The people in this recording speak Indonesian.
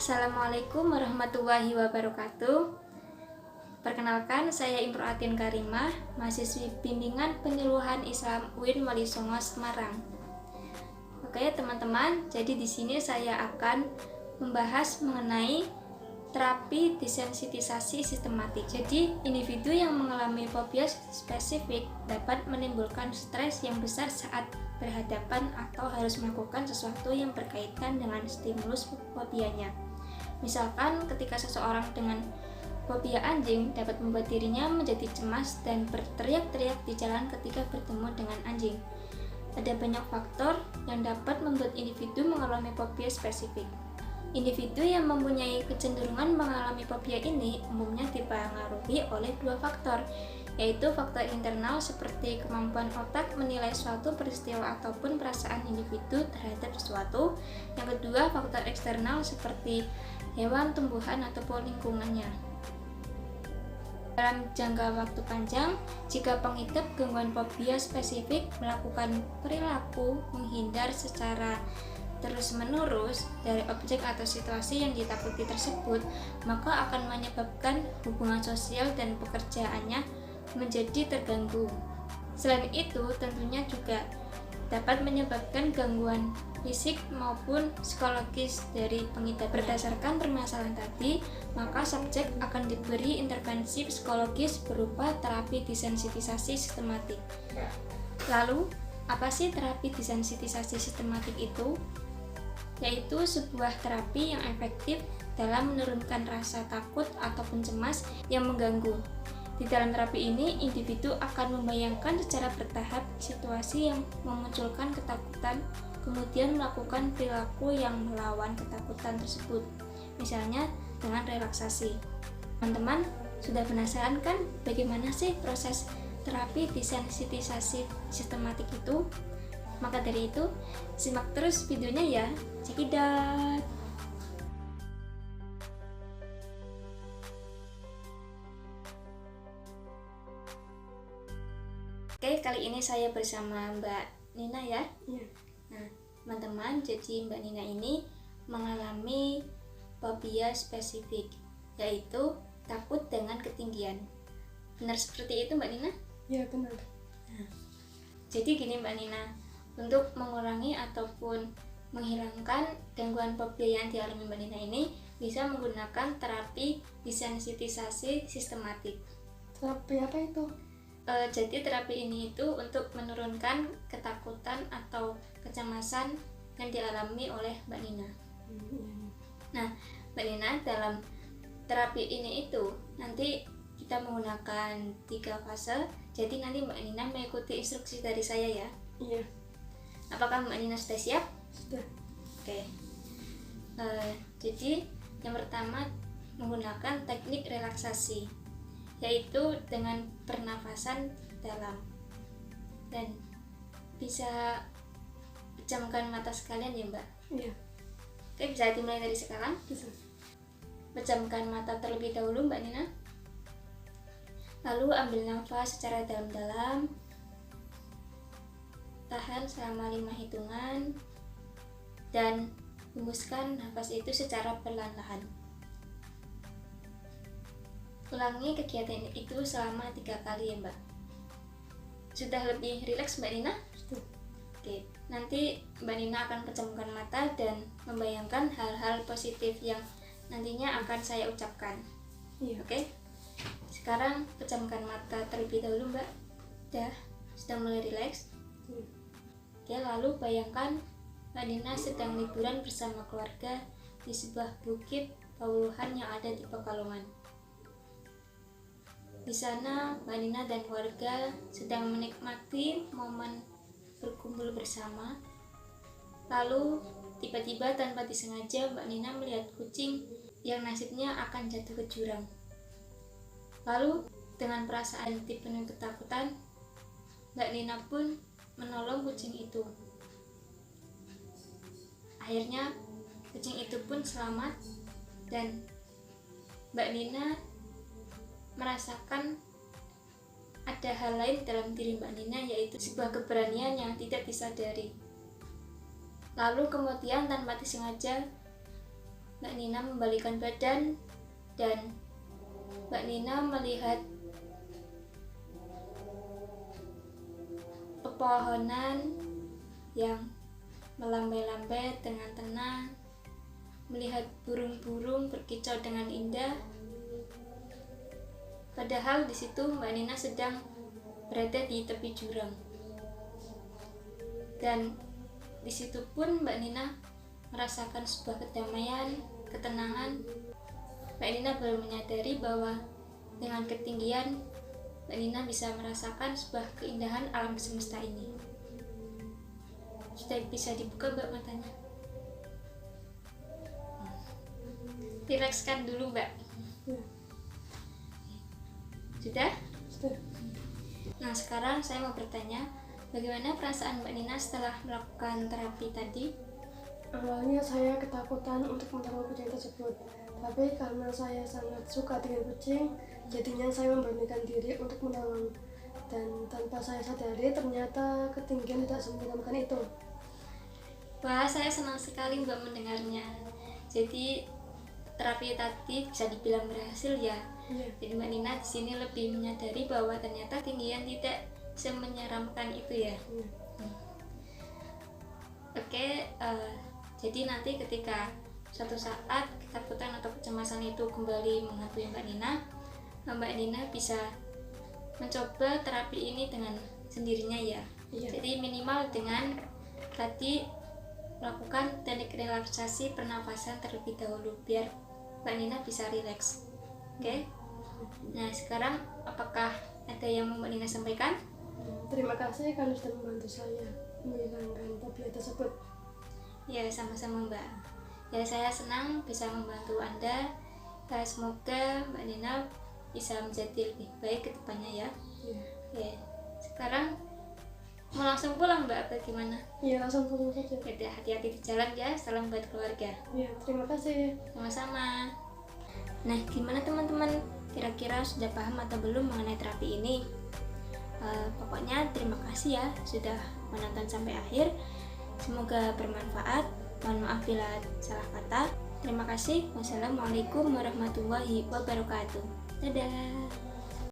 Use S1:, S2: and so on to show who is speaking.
S1: Assalamualaikum warahmatullahi wabarakatuh. Perkenalkan, saya Imro'atin Karimah, mahasiswi bimbingan penyuluhan Islam UIN Wali Songo Semarang. Oke teman-teman, jadi di sini saya akan membahas mengenai terapi desensitisasi sistematik. Jadi, individu yang mengalami fobia spesifik dapat menimbulkan stres yang besar saat berhadapan atau harus melakukan sesuatu yang berkaitan dengan stimulus fobianya. Misalkan ketika seseorang dengan fobia anjing dapat membuat dirinya menjadi cemas dan berteriak-teriak di jalan ketika bertemu dengan anjing. Ada banyak faktor yang dapat membuat individu mengalami fobia spesifik. Individu yang mempunyai kecenderungan mengalami fobia ini umumnya dipengaruhi oleh dua faktor, yaitu faktor internal seperti kemampuan otak menilai suatu peristiwa ataupun perasaan individu terhadap sesuatu. Yang kedua, faktor eksternal seperti hewan, tumbuhan, ataupun lingkungannya. Dalam jangka waktu panjang, jika pengidap gangguan fobia spesifik melakukan perilaku menghindar secara terus-menerus dari objek atau situasi yang ditakuti tersebut, maka akan menyebabkan hubungan sosial dan pekerjaannya menjadi terganggu. Selain itu, tentunya juga dapat menyebabkan gangguan fisik maupun psikologis dari pengidap. Berdasarkan permasalahan tadi, maka subjek akan diberi intervensi psikologis berupa terapi desensitisasi sistematik. Lalu, apa sih terapi desensitisasi sistematik itu? Yaitu sebuah terapi yang efektif dalam menurunkan rasa takut ataupun cemas yang mengganggu. Di dalam terapi ini, individu akan membayangkan secara bertahap situasi yang memunculkan ketakutan, kemudian melakukan perilaku yang melawan ketakutan tersebut, misalnya dengan relaksasi. Teman-teman, sudah penasaran kan bagaimana sih proses terapi desensitisasi sistematik itu? Maka dari itu, simak terus videonya ya. Check it out. Oke, kali ini saya bersama Mbak Nina ya. Nah, teman-teman, jadi Mbak Nina ini mengalami fobia spesifik, yaitu takut dengan ketinggian. Benar seperti itu Mbak Nina?
S2: Ya, benar.
S1: Nah, jadi gini Mbak Nina, untuk mengurangi ataupun menghilangkan gangguan fobia yang dialami Mbak Nina ini bisa menggunakan terapi desensitisasi sistematik.
S2: Terapi apa itu?
S1: Jadi terapi ini itu untuk menurunkan ketakutan atau kecemasan yang dialami oleh Mbak Nina. Nah, Mbak Nina, dalam terapi ini itu nanti kita menggunakan 3 fase. Jadi nanti Mbak Nina mengikuti instruksi dari saya ya.
S2: Iya.
S1: Apakah Mbak Nina sudah siap?
S2: Sudah.
S1: Oke. Jadi yang pertama menggunakan teknik relaksasi, yaitu dengan pernafasan dalam, dan bisa pejamkan mata sekalian ya Mbak.
S2: Iya.
S1: Oke, bisa dimulai dari sekarang.
S2: Bisa.
S1: Pejamkan mata terlebih dahulu Mbak Nina, lalu ambil nafas secara dalam-dalam, tahan selama 5 hitungan, dan hembuskan nafas itu secara perlahan-lahan. Ulangi kegiatan itu selama 3 kali ya Mbak. Sudah lebih rileks Mbak Nina?
S2: Sudah.
S1: Oke, nanti Mbak Nina akan pejamkan mata dan membayangkan hal-hal positif yang nantinya akan saya ucapkan.
S2: Iya.
S1: Oke, sekarang pejamkan mata terlebih dahulu Mbak. Sudah mulai rileks?
S2: Iya.
S1: Oke, lalu bayangkan Mbak Nina sedang liburan bersama keluarga di sebuah bukit Pawuluhan yang ada di Pekalongan. Di sana, Mbak Nina dan keluarga sedang menikmati momen berkumpul bersama. Lalu, tiba-tiba tanpa disengaja Mbak Nina melihat kucing yang nasibnya akan jatuh ke jurang. Lalu, dengan perasaan penuh ketakutan, Mbak Nina pun menolong kucing itu. Akhirnya, kucing itu pun selamat dan Mbak Nina merasakan ada hal lain dalam diri Mbak Nina, yaitu sebuah keberanian yang tidak disadari. Lalu kemudian tanpa disengaja Mbak Nina membalikkan badan dan Mbak Nina melihat pepohonan yang melambai-lambai dengan tenang, melihat burung-burung berkicau dengan indah. Padahal di situ Mbak Nina sedang berada di tepi jurang. Dan di situ pun Mbak Nina merasakan sebuah kedamaian, ketenangan. Mbak Nina baru menyadari bahwa dengan ketinggian Mbak Nina bisa merasakan sebuah keindahan alam semesta ini. Sudah bisa dibuka Mbak matanya. Rilekskan dulu Mbak.
S2: Ya.
S1: Sudah?
S2: Sudah.
S1: Nah sekarang saya mau bertanya, bagaimana perasaan Mbak Nina setelah melakukan terapi tadi?
S2: Awalnya saya ketakutan untuk menolong kucing tersebut, tapi karena saya sangat suka dengan kucing, jadinya saya memberanikan diri untuk menolong. Dan tanpa saya sadari, ternyata ketinggian tidak semenyeramkan itu.
S1: Wah, saya senang sekali Mbak mendengarnya. Jadi terapi tadi bisa dibilang berhasil ya.
S2: Iya.
S1: Jadi Mbak Nina di sini lebih menyadari bahwa ternyata ketinggian tidak semenyeramkan itu ya.
S2: Iya.
S1: Oke, jadi nanti ketika suatu saat ketakutan atau kecemasan itu kembali menghantui Mbak Nina bisa mencoba terapi ini dengan sendirinya ya.
S2: Iya.
S1: Jadi minimal dengan tadi melakukan teknik relaksasi pernafasan terlebih dahulu biar Mbak Nina bisa rileks. Oke. Nah sekarang apakah ada yang mau Mbak Nina sampaikan?
S2: Terima kasih karena sudah membantu saya menghilangkan fobia tersebut.
S1: Ya sama-sama Mbak. Ya saya senang bisa membantu Anda. Semoga Mbak Nina bisa menjadi lebih baik ke depannya ya.
S2: Iya.
S1: Ya. Sekarang mau langsung pulang Mbak apa gimana?
S2: Iya, langsung pulang saja.
S1: Ya, hati-hati di jalan ya. Salam buat keluarga.
S2: Iya, terima kasih.
S1: Sama-sama. Nah, gimana teman-teman? Kira-kira sudah paham atau belum mengenai terapi ini? Pokoknya terima kasih ya sudah menonton sampai akhir. Semoga bermanfaat. Mohon maaf bila salah kata. Terima kasih. Wassalamualaikum warahmatullahi wabarakatuh. Dadah.